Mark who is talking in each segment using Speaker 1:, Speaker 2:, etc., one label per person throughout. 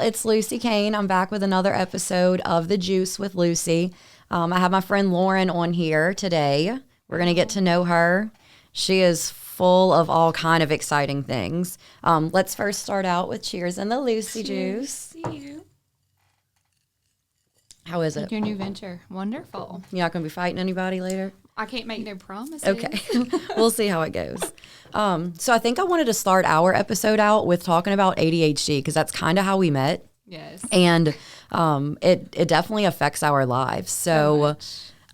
Speaker 1: it's Lucy Cain. I'm back with another episode of The Juice with Lucy. I have my friend Lauren on here today. We're going to get to know her. She is full of all kind of exciting things. Let's first start out with cheers in the Lucy Juice.
Speaker 2: See you.
Speaker 1: How is it?
Speaker 2: Your new venture. Wonderful.
Speaker 1: You're not going to be fighting anybody later?
Speaker 2: I can't make no promises.
Speaker 1: Okay. We'll see how it goes. So I think I wanted to start our episode out with talking about ADHD because that's kind of how we met.
Speaker 2: Yes.
Speaker 1: And it definitely affects our lives. So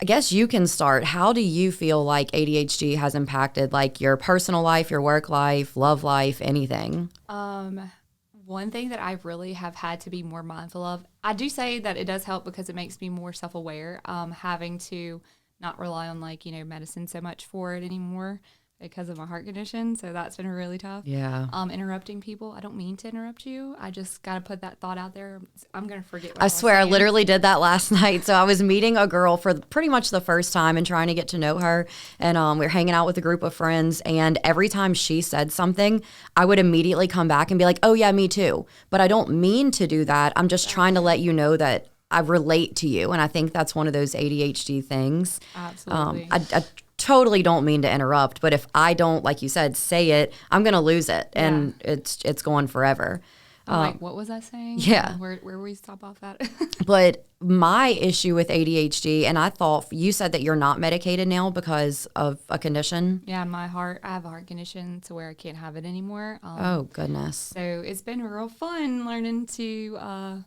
Speaker 1: I guess you can start. How do you feel like ADHD has impacted like your personal life, your work life, love life, anything?
Speaker 2: One thing that I really have had to be more mindful of, I do say that it does help because it makes me more self-aware, having to not rely on medicine so much for it anymore because of my heart condition. So that's been really tough.
Speaker 1: Yeah.
Speaker 2: Interrupting people. I don't mean to interrupt you. I just got to put that thought out there. I'm going to forget what
Speaker 1: I swear, I literally did that last night. So I was meeting a girl for pretty much the first time and trying to get to know her. And we were hanging out with a group of friends. And every time she said something, I would immediately come back and be like, oh, yeah, me too. But I don't mean to do that. I'm just trying to let you know that I relate to you. And I think that's one of those ADHD things.
Speaker 2: Absolutely.
Speaker 1: I totally don't mean to interrupt, but if I don't, like you said, say it, I'm going to lose it. And it's going forever.
Speaker 2: What was I saying?
Speaker 1: Yeah.
Speaker 2: Where we stop off at?
Speaker 1: But my issue with ADHD, and I thought you said that you're not medicated now because of a condition.
Speaker 2: Yeah, I have a heart condition to where I can't have it anymore.
Speaker 1: Oh, goodness.
Speaker 2: So it's been real fun learning to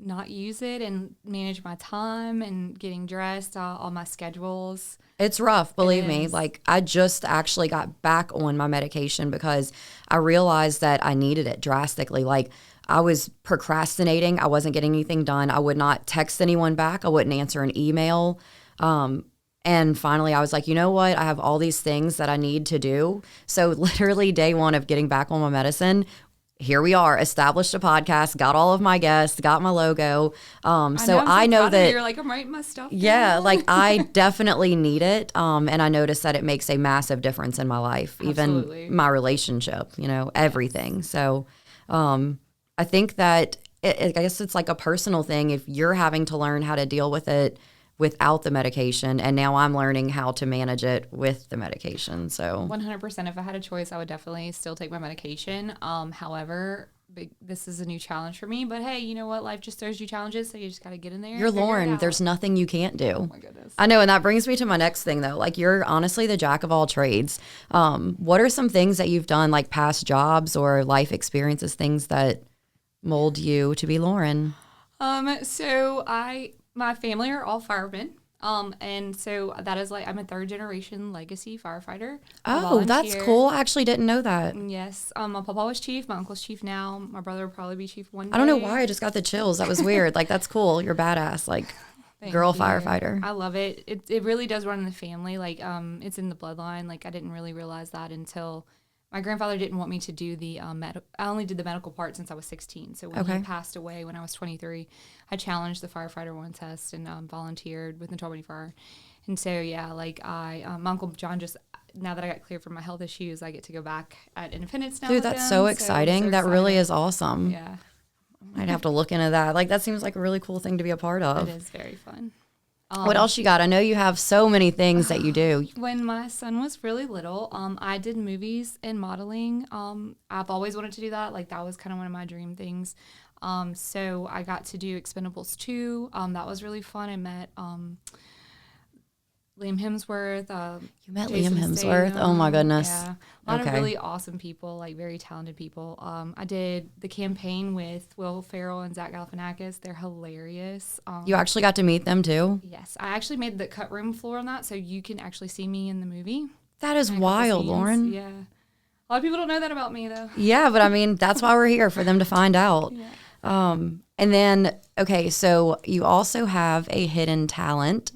Speaker 2: not use it and manage my time and getting dressed, all my schedules.
Speaker 1: It's rough, believe me. Like, I just actually got back on my medication because I realized that I needed it drastically. Like, I was procrastinating. I wasn't getting anything done. I would not text anyone back. I wouldn't answer an email. And finally, I was like, you know what? I have all these things that I need to do. So literally day one of getting back on my medicine, here we are, established a podcast, got all of my guests, got my logo. I know that
Speaker 2: you're like, I'm writing my stuff down.
Speaker 1: Yeah, like I definitely need it. And I noticed that it makes a massive difference in my life,
Speaker 2: Absolutely.
Speaker 1: even my relationship, everything. So I think that I guess it's like a personal thing if you're having to learn how to deal with it without the medication, and now I'm learning how to manage it with the medication. So
Speaker 2: 100%. If I had a choice, I would definitely still take my medication. However, this is a new challenge for me. But hey, you know what? Life just throws you challenges, so you just got to get in there.
Speaker 1: You're Lauren. There's nothing you can't do.
Speaker 2: Oh my goodness.
Speaker 1: I know, and that brings me to my next thing though. Like, you're honestly the jack of all trades. What are some things that you've done, like past jobs or life experiences, things that mold you to be Lauren?
Speaker 2: My family are all firemen. And so that is like, I'm a third generation legacy firefighter.
Speaker 1: Oh, that's cool. I actually didn't know that.
Speaker 2: Yes. My papa was chief. My uncle's chief now. My brother will probably be chief one day.
Speaker 1: I don't know why. I just got the chills. That was weird. Like, that's cool. You're badass. Like, girl firefighter.
Speaker 2: I love it. It really does run in the family. Like, it's in the bloodline. Like, I didn't really realize that until my grandfather didn't want me to do the I only did the medical part since I was 16. So when he passed away when I was 23, I challenged the firefighter 1 test and volunteered with the Tormany Fire. And so my Uncle John just, now that I got cleared from my health issues, I get to go back at Independence now.
Speaker 1: Dude, that's so exciting. That really is awesome.
Speaker 2: Yeah.
Speaker 1: I'd have to look into that. Like, that seems like a really cool thing to be a part of.
Speaker 2: It is very fun.
Speaker 1: What else you got? I know you have so many things that you do.
Speaker 2: When my son was really little, I did movies and modeling. I've always wanted to do that. Like, that was kind of one of my dream things. So I got to do Expendables 2. That was really fun. I met Liam Hemsworth.
Speaker 1: You met
Speaker 2: Jason
Speaker 1: Liam Hemsworth?
Speaker 2: Statham.
Speaker 1: Oh, my goodness.
Speaker 2: Yeah. A lot of really awesome people, like very talented people. I did the campaign with Will Ferrell and Zach Galifianakis. They're hilarious.
Speaker 1: You actually got to meet them, too?
Speaker 2: Yes. I actually made the cut room floor on that, so you can actually see me in the movie.
Speaker 1: That is wild, Lauren.
Speaker 2: Yeah. A lot of people don't know that about me, though.
Speaker 1: Yeah, but I mean, that's why we're here, for them to find out.
Speaker 2: Yeah.
Speaker 1: And then, okay, so you also have a hidden talent.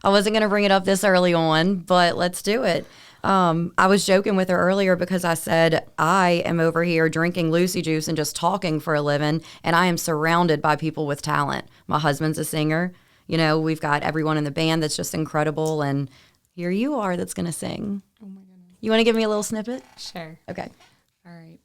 Speaker 1: I wasn't going to bring it up this early on, but let's do it. I was joking with her earlier because I said I am over here drinking Lucy juice and just talking for a living, and I am surrounded by people with talent. My husband's a singer. We've got everyone in the band that's just incredible, and here you are that's going to sing.
Speaker 2: Oh, my goodness.
Speaker 1: You want to give me a little snippet?
Speaker 2: Sure.
Speaker 1: Okay.
Speaker 2: All right.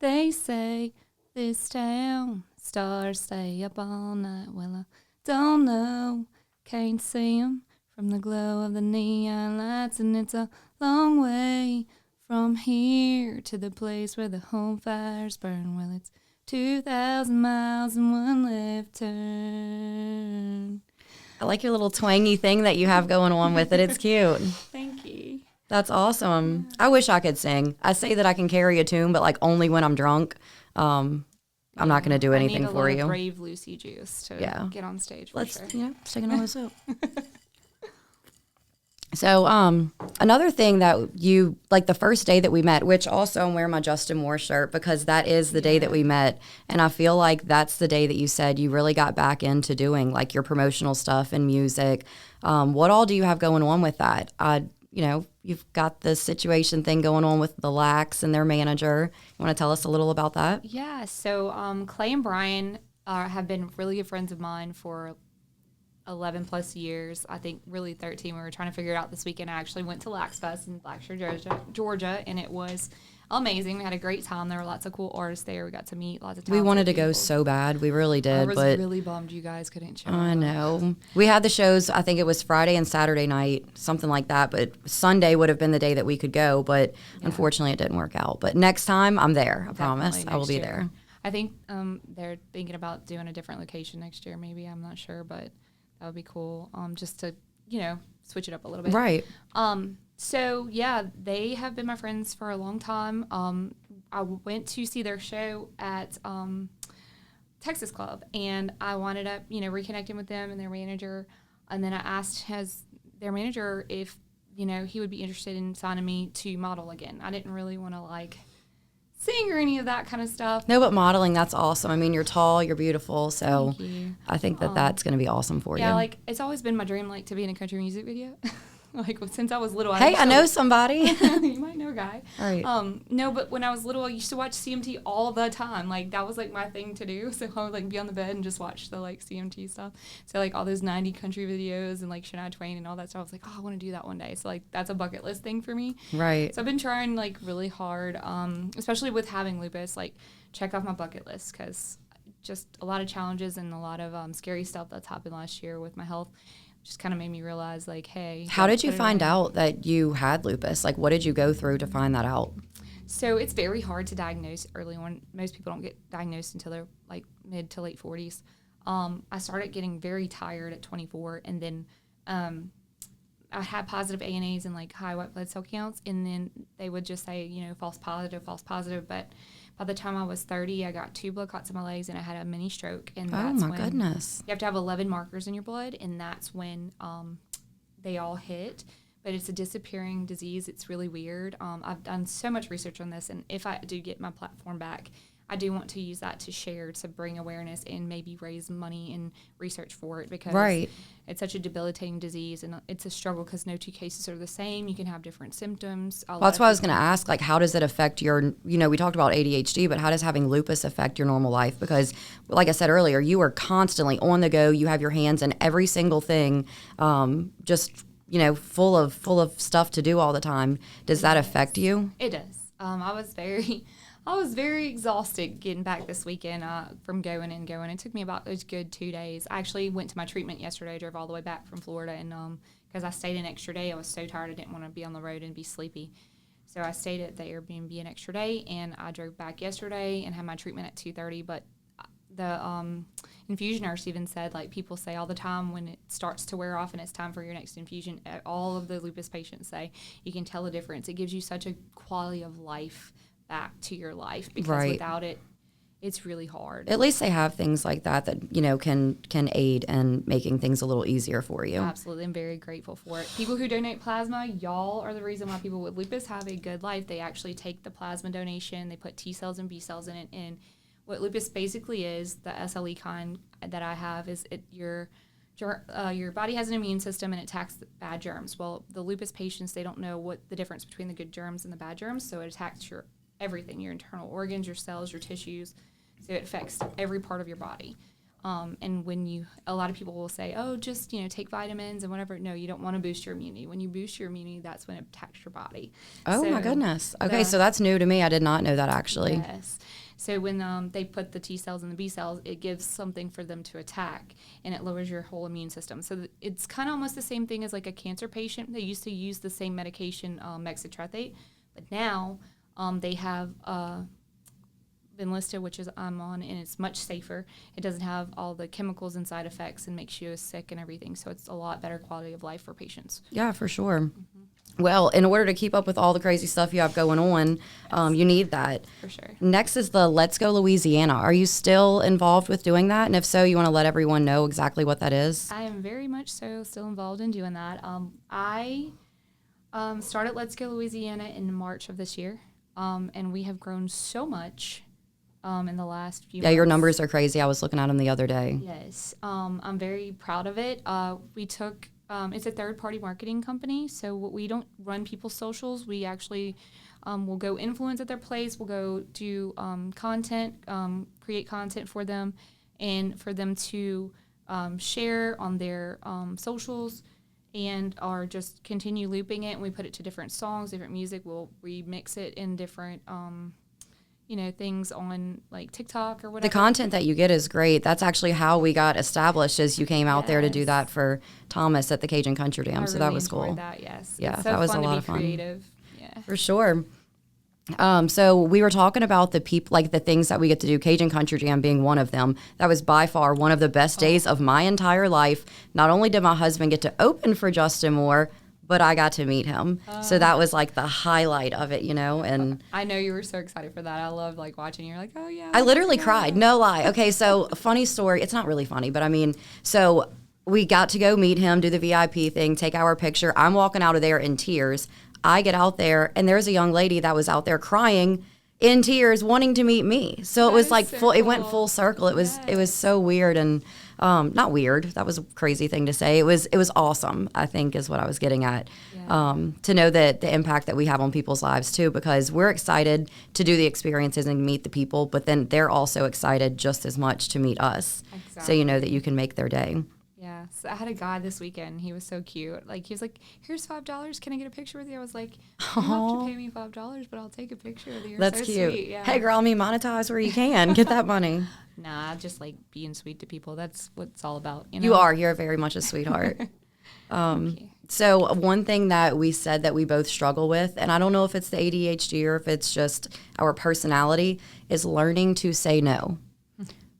Speaker 2: They say this town. Stars stay up all night. Well, I don't know. Can't see 'em from the glow of the neon lights. And it's a long way from here to the place where the home fires burn. Well, it's 2,000 miles and one left turn.
Speaker 1: I like your little twangy thing that you have going on with it. It's cute.
Speaker 2: Thank you.
Speaker 1: That's awesome. I wish I could sing. I say that I can carry a tune, but like only when I'm drunk. I'm not going to do anything for you.
Speaker 2: Brave Lucy juice to get on stage.
Speaker 1: Let's
Speaker 2: sure.
Speaker 1: Stick it on this up. So another thing that you, like the first day that we met, which also I'm wearing my Justin Moore shirt because that is the day that we met. And I feel like that's the day that you said you really got back into doing like your promotional stuff and music. What all do you have going on with that? You've got this situation thing going on with the Lax and their manager. You want to tell us a little about that?
Speaker 2: Yeah. So Clay and Brian have been really good friends of mine for 11 plus years. I think really 13. We were trying to figure it out this weekend. I actually went to Lax Fest in Blacksburg, Georgia, and it was amazing. We had a great time. There were lots of cool artists there. We got to meet lots of talented
Speaker 1: We wanted to
Speaker 2: people.
Speaker 1: go so bad. We really did.
Speaker 2: I was really bummed you guys couldn't show up.
Speaker 1: I know. We had the shows, I think it was Friday and Saturday night, something like that. But Sunday would have been the day that we could go. But unfortunately, it didn't work out. But next time, I'm there. I promise. I will be there.
Speaker 2: I think they're thinking about doing a different location next year, maybe. I'm not sure. But that would be cool, just to, switch it up a little bit.
Speaker 1: Right.
Speaker 2: So, yeah, they have been my friends for a long time. I went to see their show at Texas Club, and I wound up, reconnecting with them and their manager. And then I asked their manager if, he would be interested in signing me to model again. I didn't really want to, sing or any of that kind of stuff.
Speaker 1: No, but modeling, that's awesome. I mean, you're tall, you're beautiful, so
Speaker 2: Thank you.
Speaker 1: I think that's going to be awesome for you.
Speaker 2: Yeah, it's always been my dream, to be in a country music video. Since I was little.
Speaker 1: Hey, I know somebody.
Speaker 2: You might know a guy.
Speaker 1: All right.
Speaker 2: No, but when I was little, I used to watch CMT all the time. That was, my thing to do. So I would, be on the bed and just watch the, CMT stuff. So, all those 90 country videos and, Shania Twain and all that stuff. I was like, oh, I want to do that one day. So, that's a bucket list thing for me.
Speaker 1: Right.
Speaker 2: So I've been trying, really hard, especially with having lupus, check off my bucket list because just a lot of challenges and a lot of scary stuff that's happened last year with my health. Just kind of made me realize, hey.
Speaker 1: How did you find out that you had lupus? What did you go through to find that out?
Speaker 2: So it's very hard to diagnose early on. Most people don't get diagnosed until they're mid to late 40s. I started getting very tired at 24, and then I had positive ANAs and high white blood cell counts, and then they would just say, false positive. But by the time I was 30, I got 2 blood clots in my legs, and I had a mini stroke. And that's when
Speaker 1: goodness.
Speaker 2: You have to have 11 markers in your blood, and that's when they all hit. But it's a disappearing disease. It's really weird. I've done so much research on this, and if I do get my platform back, I do want to use that to share, to bring awareness and maybe raise money and research for it because it's such a debilitating disease, and it's a struggle because no 2 cases are the same. You can have different symptoms.
Speaker 1: Well, that's why I was going to ask, how does it affect your, we talked about ADHD, but how does having lupus affect your normal life? Because, like I said earlier, you are constantly on the go. You have your hands in every single thing, just, full of stuff to do all the time. Does that affect you?
Speaker 2: It does. I was very exhausted getting back this weekend from going. It took me about a good 2 days. I actually went to my treatment yesterday. I drove all the way back from Florida, and because I stayed an extra day, I was so tired I didn't want to be on the road and be sleepy. So I stayed at the Airbnb an extra day, and I drove back yesterday and had my treatment at 2:30. But the infusion nurse even said, people say all the time when it starts to wear off and it's time for your next infusion, all of the lupus patients say you can tell the difference. It gives you such a quality of life back to your life because without it, it's really hard.
Speaker 1: At least they have things like that can aid in making things a little easier for you.
Speaker 2: Absolutely. I'm very grateful for it. People who donate plasma, y'all are the reason why people with lupus have a good life. They actually take the plasma donation, they put T cells and B cells in it, and what lupus basically is, the SLE kind that I have, is your body has an immune system and it attacks the bad germs. Well, the lupus patients, they don't know what the difference between the good germs and the bad germs, so it attacks everything, your internal organs, your cells, your tissues. So it affects every part of your body. And when a lot of people will say, oh, just, take vitamins and whatever. No, you don't want to boost your immunity. When you boost your immunity, that's when it attacks your body.
Speaker 1: Oh, my goodness. Okay, so that's new to me. I did not know that, actually.
Speaker 2: Yes. So when they put the T cells and the B cells, it gives something for them to attack, and it lowers your whole immune system. So it's kind of almost the same thing as like a cancer patient. They used to use the same medication, mexitretate, but now they have Benlysta, which is I'm on, and it's much safer. It doesn't have all the chemicals and side effects and makes you sick and everything. So it's a lot better quality of life for patients.
Speaker 1: Yeah, for sure. Mm-hmm. Well, in order to keep up with all the crazy stuff you have going on, you need that.
Speaker 2: For sure. Next
Speaker 1: is the Let's Go Louisiana. Are you still involved with doing that? And if so, you want to let everyone know exactly what that is?
Speaker 2: I am very much so still involved in doing that. I started Let's Go Louisiana in March of this year, and we have grown so much in the last few months.
Speaker 1: Yeah, your numbers are crazy. I was looking at them the other day.
Speaker 2: Yes. I'm very proud of it. We took... it's a third-party marketing company, so we don't run people's socials. We actually will go influence at their place. We'll go do content, create content for them, and for them to share on their socials, or just continue looping it. And we put it to different songs, different music. We'll remix it in different things on like TikTok or whatever.
Speaker 1: The content that you get is great. That's actually how we got established, as you came out there to do that for Thomas at the Cajun Country Jam. So that was cool.
Speaker 2: That, yes.
Speaker 1: Yeah,
Speaker 2: so
Speaker 1: that was
Speaker 2: a
Speaker 1: lot of fun.
Speaker 2: Creative. Yeah.
Speaker 1: For sure. So we were talking about the the things that we get to do, Cajun Country Jam being one of them. That was by far one of the best days of my entire life. Not only did my husband get to open for Justin Moore, but I got to meet him. So that was like the highlight of it, and
Speaker 2: I know you were so excited for that. I love like watching. You're like, oh yeah.
Speaker 1: I literally cried. No lie. Okay. So funny story. It's not really funny, but I mean, so we got to go meet him, do the VIP thing, take our picture. I'm walking out of there in tears. I get out there and there's a young lady that was out there crying in tears, wanting to meet me. So it was like
Speaker 2: so
Speaker 1: full,
Speaker 2: cool.
Speaker 1: It went full circle. It was so weird and not weird. That was a crazy thing to say. It was awesome, I think is what I was getting at. Yeah. To know that the impact that we have on people's lives too, because we're excited to do the experiences and meet the people, but then they're also excited just as much to meet us.
Speaker 2: Exactly.
Speaker 1: So you know that you can make their day.
Speaker 2: Yeah. So I had a guy this weekend. He was so cute. Like he was like, "Here's $5. Can I get a picture with you?" I was like, "You don't have to pay me $5, but I'll take a picture with you." You're
Speaker 1: That's
Speaker 2: so
Speaker 1: cute.
Speaker 2: Sweet. Yeah.
Speaker 1: Hey girl, monetize where you can. Get that money.
Speaker 2: Nah, just like being sweet to people. That's what it's all about.
Speaker 1: You are. You're very much a sweetheart. So one thing that we said that we both struggle with, and I don't know if it's the ADHD or if it's just our personality, is learning to say no.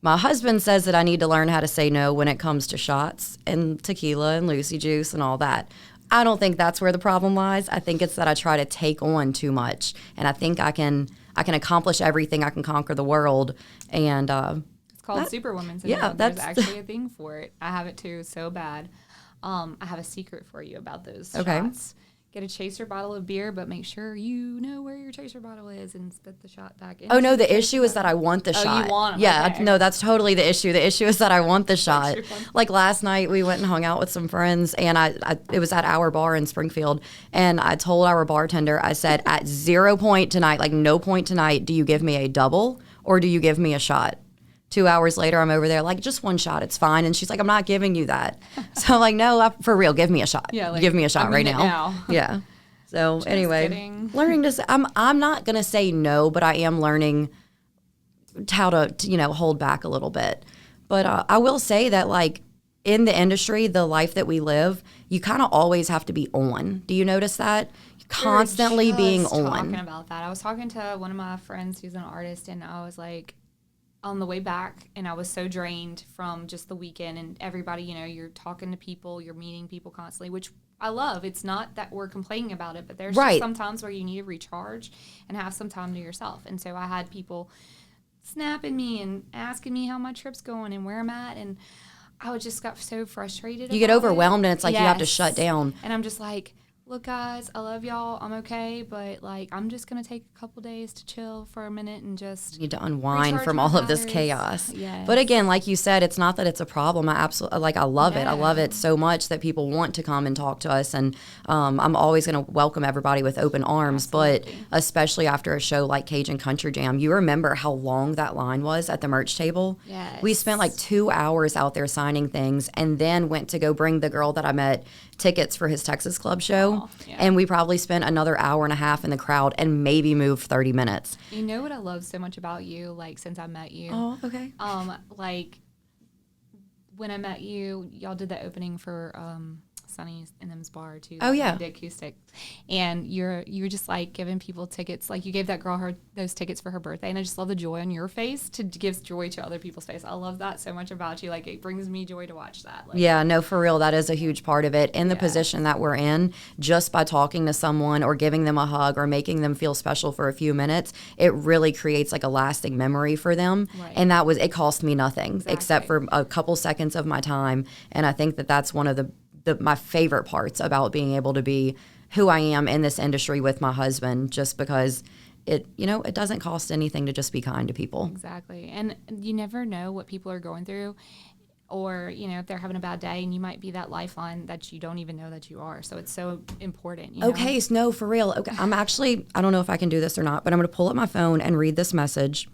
Speaker 1: My husband says that I need to learn how to say no when it comes to shots and tequila and Lucy juice and all that. I don't think that's where the problem lies. I think it's that I try to take on too much, and I think I can accomplish everything. I can conquer the world, and
Speaker 2: it's called Superwoman syndrome.
Speaker 1: Yeah,
Speaker 2: there's actually a thing for it. I have it too, so bad. I have a secret for you about those shots. Get a chaser bottle of beer, but make sure you know where your chaser bottle is and spit the shot back in.
Speaker 1: Oh, no, the issue is that I want the shot.
Speaker 2: Oh, you want them.
Speaker 1: Yeah,
Speaker 2: okay.
Speaker 1: No, that's totally the issue. The issue is that I want the shot. Like last night, we went and hung out with some friends, and it was at our bar in Springfield, and I told our bartender, I said, at 0 point tonight, like no point tonight, do you give me a double or do you give me a shot? 2 hours later, I'm over there like, just one shot, it's fine. And she's like, I'm not giving you that. So I'm like, no, for real, give me a shot.
Speaker 2: Yeah, like,
Speaker 1: give me a shot right
Speaker 2: now.
Speaker 1: Yeah. So
Speaker 2: just
Speaker 1: anyway,
Speaker 2: kidding.
Speaker 1: Learning to say, I'm not going to say no, but I am learning how to hold back a little bit. But I will say that like in the industry, the life that we live, you kind of always have to be on. Do you notice that? Constantly being on.
Speaker 2: Talking about that. I was talking to one of my friends who's an artist, and I was like, on the way back, and I was so drained from just the weekend and everybody, you're talking to people, you're meeting people constantly, which I love. It's not that we're complaining about it, but there's just some times where you need to recharge and have some time to yourself. And so I had people snapping me and asking me how my trip's going and where I'm at, and I just got so frustrated.
Speaker 1: You get overwhelmed, and it's like you have to shut down.
Speaker 2: And I'm just like, look, guys, I love y'all. I'm okay, but like I'm just gonna take a couple days to chill for a minute and just
Speaker 1: need to unwind from all of this chaos.
Speaker 2: Yes.
Speaker 1: But again, like you said, it's not that it's a problem. I absolutely I love it. I love it so much that people want to come and talk to us, and I'm always going to welcome everybody with open arms. Absolutely. But especially after a show like Cajun Country Jam, you remember how long that line was at the merch table?
Speaker 2: Yes.
Speaker 1: We spent like 2 hours out there signing things, and then went to go bring the girl that I met tickets for his Texas Club show. And we probably spent another hour and a half in the crowd and maybe moved 30 minutes.
Speaker 2: You know what I love so much about you, like since I met you?
Speaker 1: Oh, okay.
Speaker 2: Like when I met you, y'all did the opening for Sonny's and them's bar too.
Speaker 1: Oh yeah,
Speaker 2: the acoustic, and you were just like giving people tickets. Like you gave that girl those tickets for her birthday, and I just love the joy on your face to give joy to other people's face. I love that so much about you. Like it brings me joy to watch that. Like,
Speaker 1: yeah, no, for real, that is a huge part of it. In the position that we're in, just by talking to someone or giving them a hug or making them feel special for a few minutes, it really creates like a lasting memory for them.
Speaker 2: Right.
Speaker 1: And it cost me nothing except for a couple seconds of my time. And I think that's one of my favorite parts about being able to be who I am in this industry with my husband, just because it doesn't cost anything to just be kind to people.
Speaker 2: Exactly. And you never know what people are going through, or, if they're having a bad day, and you might be that lifeline that you don't even know that you are. So it's so important.
Speaker 1: Okay. So no, for real. Okay. I don't know if I can do this or not, but I'm going to pull up my phone and read this message.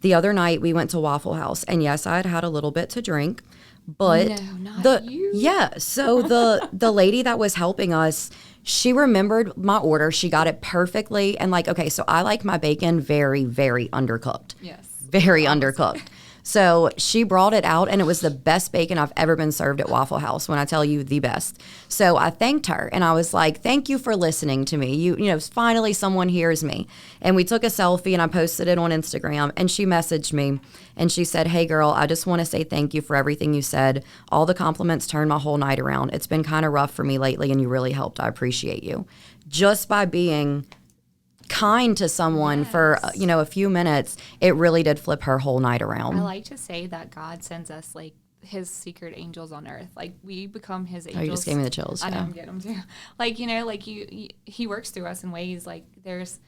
Speaker 1: The other night we went to Waffle House, and yes, I had a little bit to drink. But
Speaker 2: no, not you.
Speaker 1: Yeah, so the lady that was helping us, she remembered my order. She got it perfectly. And okay, so I like my bacon very, very undercooked.
Speaker 2: Yes.
Speaker 1: Very undercooked. So she brought it out, and it was the best bacon I've ever been served at Waffle House, when I tell you the best. So I thanked her, and I was like, thank you for listening to me. Finally someone hears me. And we took a selfie, and I posted it on Instagram, and she messaged me, and she said, hey, girl, I just want to say thank you for everything you said. All the compliments turned my whole night around. It's been kind of rough for me lately, and you really helped. I appreciate you. Just by being kind to someone for a few minutes, it really did flip her whole night around.
Speaker 2: I like to say that God sends us like his secret angels on earth. Like we become his angels.
Speaker 1: Oh, you just gave me the chills.
Speaker 2: I know, I'm getting them too. Like, he works through us in ways. Like there's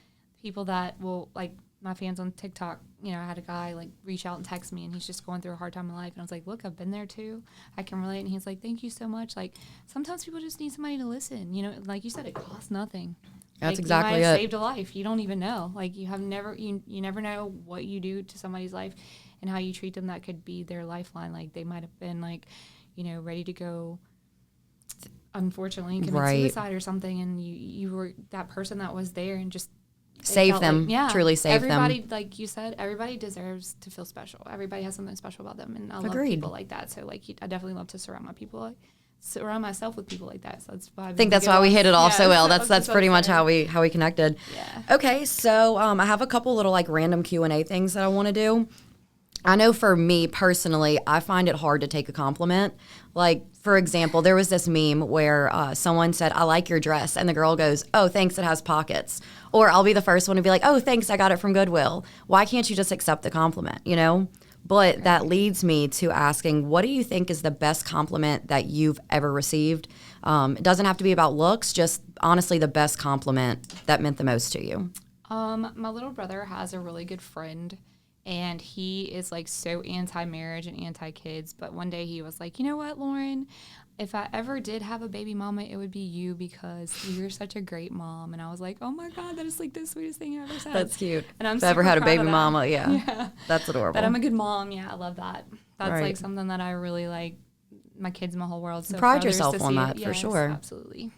Speaker 2: people that will, like my fans on TikTok, I had a guy like reach out and text me, and he's just going through a hard time in life, and I was like, look, I've been there too, I can relate. And he's like, thank you so much. Like sometimes people just need somebody to listen, like you said, it costs nothing.
Speaker 1: That's
Speaker 2: like,
Speaker 1: exactly
Speaker 2: you might have
Speaker 1: it.
Speaker 2: saved a life. You don't even know. Like you never know what you do to somebody's life and how you treat them. That could be their lifeline. Like they might have been like, ready to go, unfortunately, commit suicide or something, and you were that person that was there and just
Speaker 1: save them.
Speaker 2: Like,
Speaker 1: truly save
Speaker 2: everybody,
Speaker 1: them.
Speaker 2: like you said, everybody deserves to feel special. Everybody has something special about them, and I love
Speaker 1: Agreed.
Speaker 2: people like that. So like I definitely love to surround myself with people like that. So that's why
Speaker 1: I think that's why we hit it off so well. That's pretty much how we connected.
Speaker 2: Yeah.
Speaker 1: Okay, so I have a couple little like random Q&A things that I want to do. I know for me personally, I find it hard to take a compliment. Like, for example, there was this meme where someone said, I like your dress. And the girl goes, oh, thanks, it has pockets. Or I'll be the first one to be like, oh, thanks, I got it from Goodwill. Why can't you just accept the compliment, But that leads me to asking, what do you think is the best compliment that you've ever received? It doesn't have to be about looks, just honestly the best compliment that meant the most to you.
Speaker 2: My little brother has a really good friend, and he is like so anti-marriage and anti-kids. But one day he was like, you know what, Lauren? If I ever did have a baby mama, it would be you, because you're such a great mom. And I was like, oh my God, that is like the sweetest thing I ever said.
Speaker 1: That's cute.
Speaker 2: And I'm
Speaker 1: if I ever had a baby mama,
Speaker 2: yeah.
Speaker 1: Yeah. That's adorable.
Speaker 2: But I'm a good mom. Yeah, I love that. That's
Speaker 1: right.
Speaker 2: like something that I really like. My kids, my whole world. So
Speaker 1: pride yourself on that, for sure.
Speaker 2: Absolutely.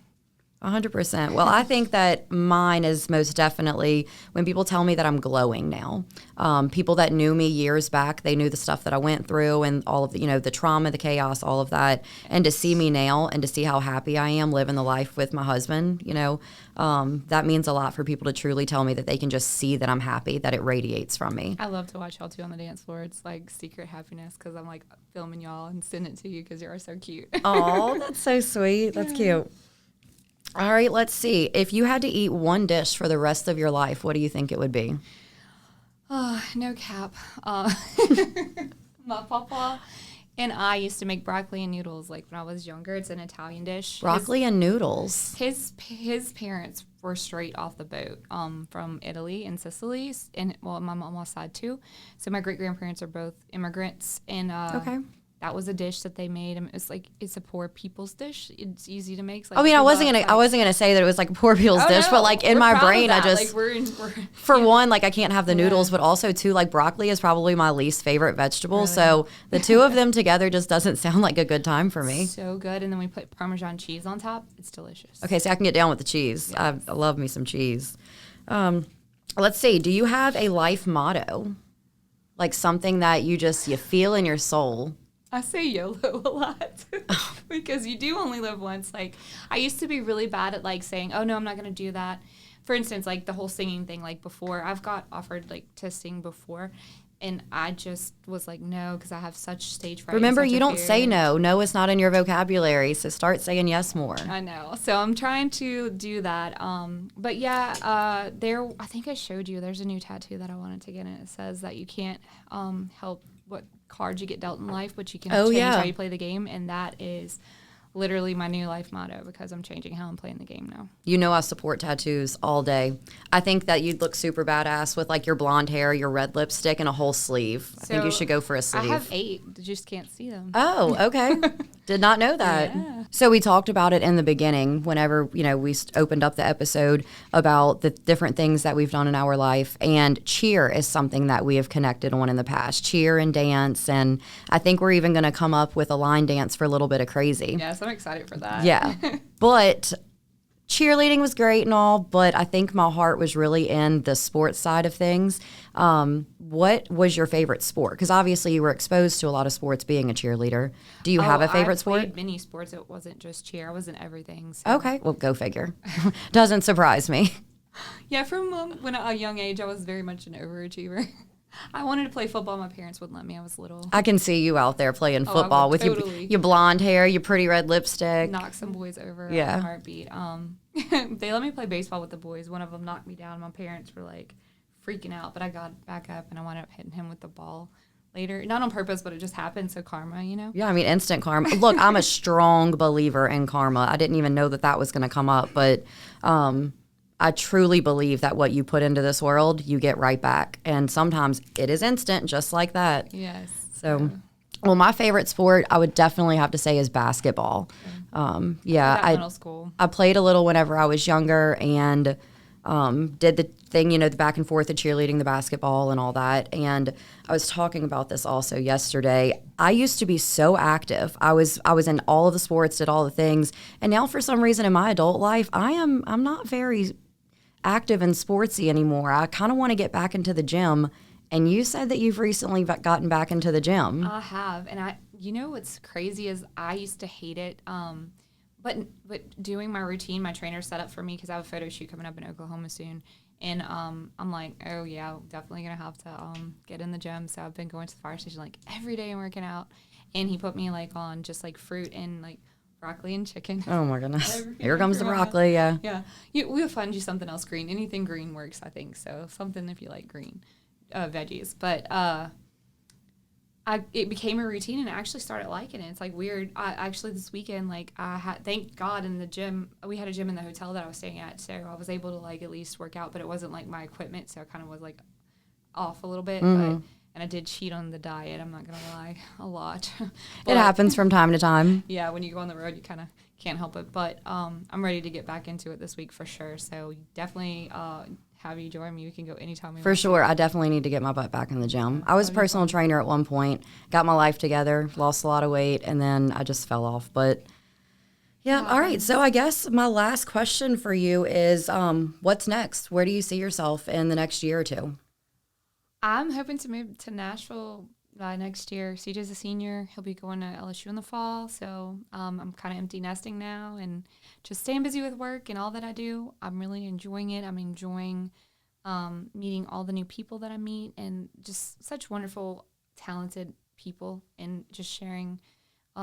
Speaker 1: 100%. Well, I think that mine is most definitely when people tell me that I'm glowing now. People that knew me years back, they knew the stuff that I went through and all of the, the trauma, the chaos, all of that. And to see me now and to see how happy I am living the life with my husband, that means a lot for people to truly tell me that they can just see that I'm happy, that it radiates from me.
Speaker 2: I love to watch y'all too on the dance floor. It's like secret happiness, because I'm like filming y'all and sending it to you because you are so cute.
Speaker 1: Oh, that's so sweet. That's cute. All right, let's see. If you had to eat one dish for the rest of your life, what do you think it would be?
Speaker 2: No cap. My papa And I used to make broccoli and noodles like when I was younger. It's an Italian dish.
Speaker 1: Broccoli and noodles.
Speaker 2: His parents were straight off the boat from Italy and Sicily, and well, my mom's side too. So my great grandparents are both immigrants, and
Speaker 1: Okay.
Speaker 2: that was a dish that they made. And it's a poor people's dish. It's easy to make.
Speaker 1: I mean, I wasn't gonna say that it was like a poor people's dish, but like in my brain, I just for one, like I can't have the noodles, but also too, like broccoli is probably my least favorite vegetable. Really? So the two of them together just doesn't sound like a good time for me.
Speaker 2: So good, and then we put Parmesan cheese on top. It's delicious.
Speaker 1: Okay, so I can get down with the cheese. Yes. I love me some cheese. Let's see. Do you have a life motto, like something that you feel in your soul?
Speaker 2: I say YOLO a lot because you do only live once. Like, I used to be really bad at like saying, oh no, I'm not going to do that. For instance, like the whole singing thing, like before I've got offered like to sing before, and I just was like, no, because I have such stage fright.
Speaker 1: Remember, you don't say no. No is not in your vocabulary, so start saying yes more.
Speaker 2: I know. So I'm trying to do that. But yeah, I think I showed you, there's a new tattoo that I wanted to get, and it says that you can't help what cards you get dealt in life, but you can change how you play the game, and that is literally my new life motto because I'm changing how I'm playing the game now. You know,
Speaker 1: I support tattoos all day. I think that you'd look super badass with like your blonde hair, your red lipstick, and a whole sleeve. I think you should go for a sleeve.
Speaker 2: I have 8. You just can't see them.
Speaker 1: Oh, okay. Did not know that. Yeah. So we talked about it in the beginning whenever, we opened up the episode about the different things that we've done in our life. And cheer is something that we have connected on in the past. Cheer and dance. And I think we're even going to come up with a line dance for a little bit of crazy.
Speaker 2: Yes, I'm excited for that.
Speaker 1: Yeah. But cheerleading was great and all, but I think my heart was really in the sports side of things. What was your favorite sport? Because obviously you were exposed to a lot of sports being a cheerleader. Do you have a favorite sport?
Speaker 2: I played many sports. It wasn't just cheer. I was in everything. So.
Speaker 1: Okay. Well, go figure. Doesn't surprise me.
Speaker 2: Yeah, from when at a young age, I was very much an overachiever. I wanted to play football. My parents wouldn't let me. I was little.
Speaker 1: I can see you out there playing football with your blonde hair, your pretty red lipstick.
Speaker 2: Knock some boys over in a heartbeat. They let me play baseball with the boys. One of them knocked me down. My parents were like freaking out, but I got back up and I wound up hitting him with the ball later. Not on purpose, but it just happened. So karma, Yeah, I mean, instant karma. Look, I'm a strong believer in karma. I didn't even know that was going to come up, but I truly believe that what you put into this world, you get right back. And sometimes it is instant, just like that. Yes.
Speaker 1: So, well, my favorite sport, I would definitely have to say, is basketball.
Speaker 2: Middle school.
Speaker 1: I played a little whenever I was younger and did the thing, the back and forth of cheerleading, the basketball and all that. And I was talking about this also yesterday. I used to be so active. I was in all of the sports, did all the things. And now for some reason in my adult life, I'm not very active and sportsy anymore. I kind of want to get back into the gym. And you said that you've recently gotten back into the gym.
Speaker 2: I have. And what's crazy is I used to hate it. But doing my routine, my trainer set up for me because I have a photo shoot coming up in Oklahoma soon. And I'm like, oh, yeah, definitely going to have to get in the gym. So I've been going to the fire station like every day and working out. And he put me like on just like fruit and like broccoli and chicken.
Speaker 1: Oh, my goodness. Here comes the broccoli, yeah.
Speaker 2: Yeah. We'll find you something else green. Anything green works, I think. So something if you like green veggies. But it became a routine, and I actually started liking it. It's like weird. Actually, this weekend, like thank God in the gym, we had a gym in the hotel that I was staying at, so I was able to like at least work out, but it wasn't like my equipment, so I kind of was like off a little bit.
Speaker 1: Mm-hmm.
Speaker 2: And I did cheat on the diet. I'm not gonna lie, a lot.
Speaker 1: It happens from time to time.
Speaker 2: Yeah, when you go on the road, you kind of can't help it. But I'm ready to get back into it this week for sure. So definitely have you join me. We can go anytime.
Speaker 1: For sure. I definitely need to get my butt back in the gym. I was a personal trainer at one point, got my life together, lost a lot of weight, and then I just fell off. But yeah, all right. So I guess my last question for you is what's next? Where do you see yourself in the next year or two?
Speaker 2: I'm hoping to move to Nashville next year. CJ's a senior. He'll be going to LSU in the fall. So I'm kind of empty nesting now and just staying busy with work and all that I do. I'm really enjoying it. I'm enjoying meeting all the new people that I meet and just such wonderful, talented people and just sharing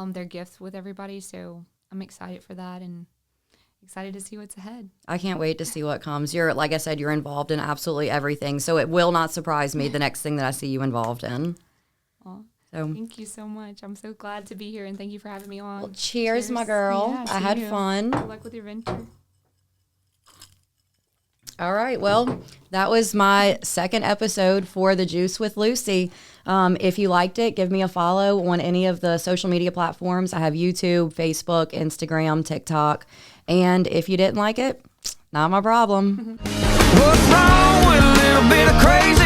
Speaker 2: their gifts with everybody. So I'm excited for that and excited to see what's ahead.
Speaker 1: I can't wait to see what comes. Like I said, you're involved in absolutely everything. So it will not surprise me the next thing that I see you involved in.
Speaker 2: Well,
Speaker 1: So
Speaker 2: thank you so much. I'm so glad to be here, and thank you for having me on.
Speaker 1: well, cheers, my girl.
Speaker 2: Yeah,
Speaker 1: I had
Speaker 2: you.
Speaker 1: fun.
Speaker 2: Good luck with your venture.
Speaker 1: All right. Well, that was my second episode for The Juice with Lucy. If you liked it, give me a follow on any of the social media platforms. I have YouTube, Facebook, Instagram, TikTok. And if you didn't like it, not my problem.
Speaker 3: What's wrong with a little bit of crazy?